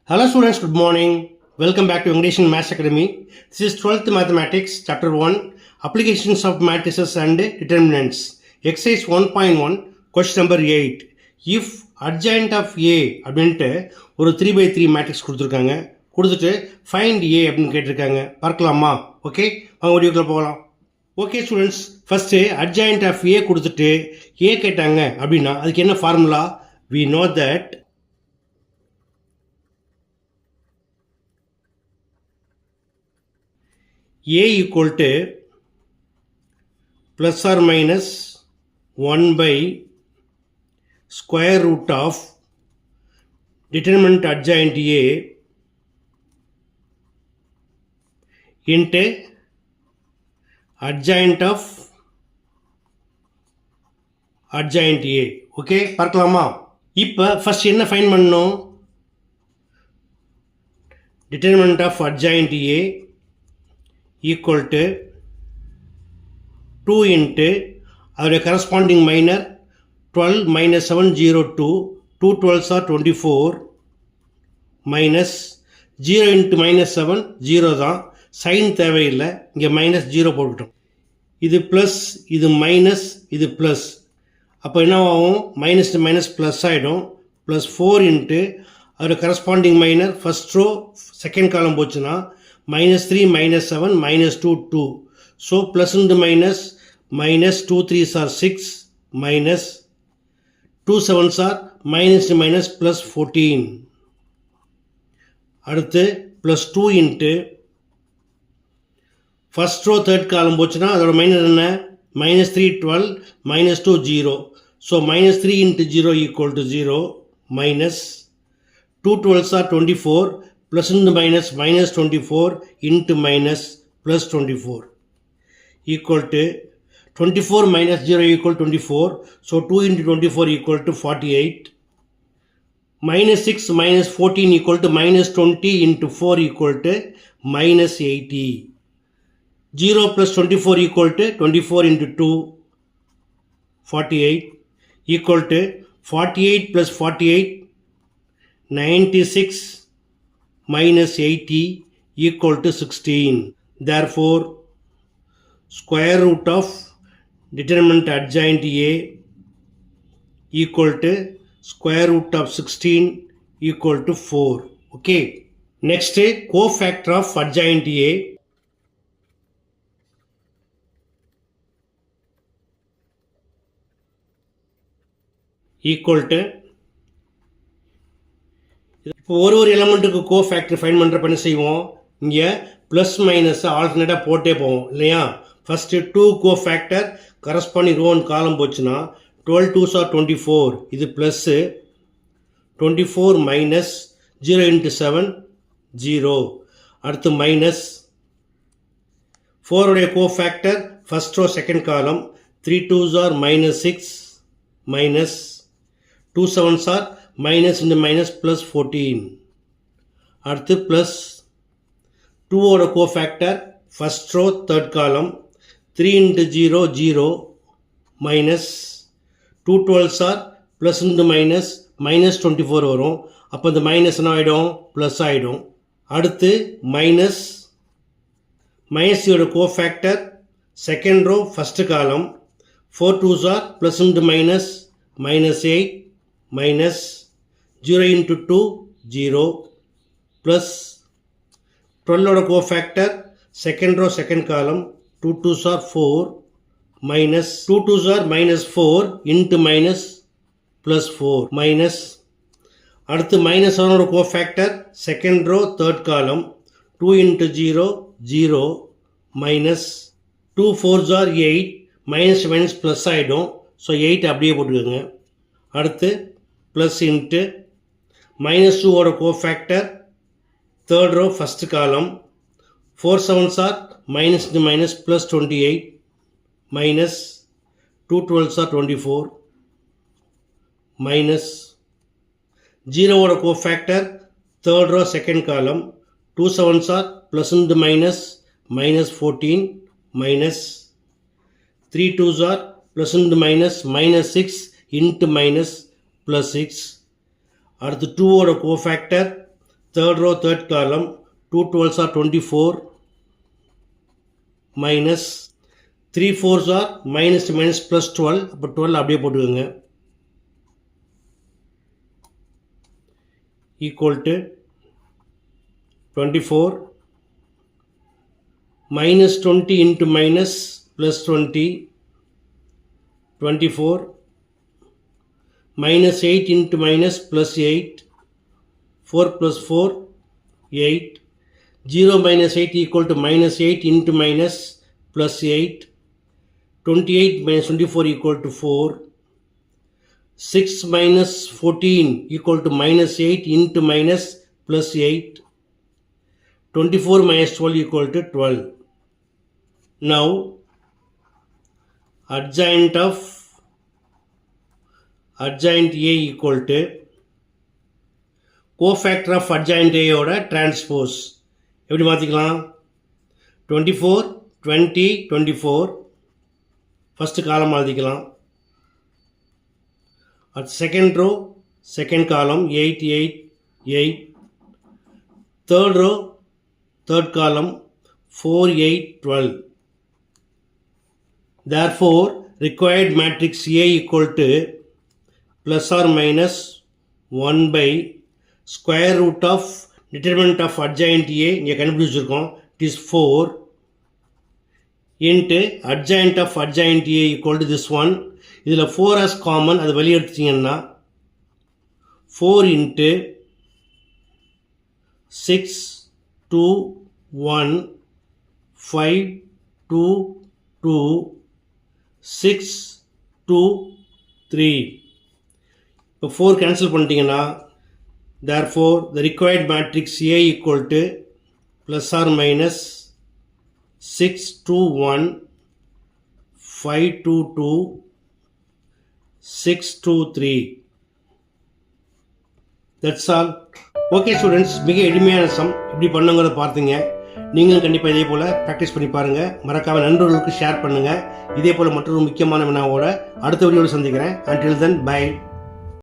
Hello students, good morning. Welcome back to English and Maths Academy. This is 12th Mathematics, Chapter 1, Applications of Matrices and Determinants. Exercise 1.1, question number 8. If adjoint of A அப்படின்ட்டு ஒரு 3x3 matrix கொடுத்துட்டு find A அப்படின்னு கேட்டிருக்காங்க. பார்க்கலாமா? Okay, வாங்க வீடியோக்குள்ள போகலாம். Okay students, first adjoint of A கொடுத்துட்டு A கேட்டாங்க அப்படின்னா அதுக்கு என்ன formula? We know that A equal to plus or minus 1 by square root of determinant adjoint A into adjoint of adjoint A. Okay, பார்க்கலாமா? இப்போ ஃபர்ஸ்ட் என்ன find பண்ணணும்? determinant of adjoint A equal to 2 into our corresponding minor 12 minus 7 0 2 2 12s are 24 minus 0 into minus 7 0 தான், sign தேவையில்லை, இங்கே minus 0 போட்டுட்டோம். இது plus, இது மைனஸ், இது ப்ளஸ். அப்போ என்ன ஆகும்? மைனஸ் மைனஸ் ப்ளஸ் ஆகிடும். ப்ளஸ் 4 இன்ட்டு அதோட corresponding minor first row second column போச்சுன்னா minus 3 minus 7 minus 2 2. So plus into minus, minus 2 3s are 6 minus 2 7s are minus to minus plus 14. அடுத்து plus 2 into first row third column போச்சுன்னா அதோட minus என்ன? minus 3 12 minus 2 0. So minus 3 into 0 equal to 0 minus 2 12s are 24 plus into minus minus 24 into minus plus 24 equal to 24 minus 0 equal 24. So 2 into 24 equal to 48. Minus 6 minus 14 equal to minus 20 into 4 equal to minus 80. 0 plus 24 equal to 24 into 2 48 equal to 48 plus 48 96 minus 80 equal to 16. Therefore, square root of determinant adjoint A equal to square root of 16 equal to 4. Okay. Next, cofactor of adjoint A. Equal to இப்போ ஒரு எலமெண்ட்டுக்கு cofactor find பண்ணுறப்ப என்ன செய்வோம்? இங்கே plus மைனஸை ஆல்டர்னேட்டாக போட்டே போவோம் இல்லையா? First 2 cofactor corresponding row and column போச்சுன்னா 12 2s are 24. இது ப்ளஸ்ஸு 24 மைனஸ் 0 into 7 0. அடுத்து மைனஸ் 4 உடைய கோஃபேக்டர் ஃபஸ்ட் ரோ செகண்ட் காலம் 3 2s are minus 6 minus 2 7s are minus into minus plus 14. அடுத்து plus 2 ஓட கோஃபேக்டர் ஃபஸ்ட் ரோ தேர்ட் காலம் 3 into 0 0 minus 2 12s are plus into minus minus 24 வரும். அப்போ இந்த minus என்ன ஆகிடும்? ப்ளஸ் ஆகிடும். அடுத்து மைனஸ் யோட கோஃபேக்டர் செகண்ட் ரோ ஃபஸ்ட்டு காலம் 4 2s are plus into minus minus 8 minus 0 into 2 0 plus 12 ஓட கோஃபேக்டர் செகண்ட் ரோ செகண்ட் காலம் 2 2s are 4 minus 2 2s are minus 4 into minus plus 4 minus அடுத்து மைனஸ் 1 ஓட கோஃபேக்டர் செகண்ட் ரோ தேர்ட் காலம் 2 into 0 0 minus 2 4s are 8 minus minus plus ஆகிடும். So 8 அப்படியே போட்டுக்கோங்க. அடுத்து plus into minus 2 ஓட கோஃபேக்டர் தேர்ட் ரோ ஃபஸ்ட் காலம் 4 7s are minus into minus plus 28 minus 2 12s are 24 minus 0 ஓட கோஃபேக்டர் தேர்ட் ரோ செகண்ட் காலம் 2 7s are plus into minus minus 14 minus 3 2s are plus into minus minus 6 into minus plus 6. அடுத்து 2 ஓட cofactor third row third column 2 12s are 24 minus 3 4s are minus minus plus 12 அப்போ 12 அப்படியே போட்டுக்கோங்க equal to 24 minus 20 into minus plus 20 24 minus 8 into minus plus 8 4 plus 4 8 0 minus 8 equal to minus 8 into minus plus 8 28 minus 24 equal to 4 6 minus 14 equal to minus 8 into minus plus 8 24 minus 12 equal to 12. Now adjoint A equal to cofactor of adjoint A ஓட transpose எப்படி மாற்றிக்கலாம் 24 20 24 first column மாற்றிக்கலாம் at second row second column 8 8 8 third row third column 4 8 12 therefore required matrix A equal to plus or minus 1 by square root of determinant of adjoint A இங்கே கண்டுபிடிச்சிருக்கோம் it is 4 into adjoint of adjoint A equal to this one இதில் 4 as common அது வெளியே எடுத்தீங்கன்னா 4 into 6 2 1 5 2 2 6 2 3 இப்போ 4 cancel பண்ணிட்டீங்கன்னா therefore the required matrix A equal to plus or minus 6 2 1 5 2 2 6 2 3 that's all. Okay students, மிக எளிமையான சம் இப்படி பண்ணுங்கிறத பார்த்தீங்க. நீங்களும் கண்டிப்பாக இதே போல் ப்ராக்டிஸ் பண்ணி பாருங்கள். மறக்காமல் நண்பர்களுக்கு ஷேர் பண்ணுங்கள். இதே போல் மற்றொரு முக்கியமான வினாவோட அடுத்த வீடியோவில் சந்திக்கிறேன். until then bye.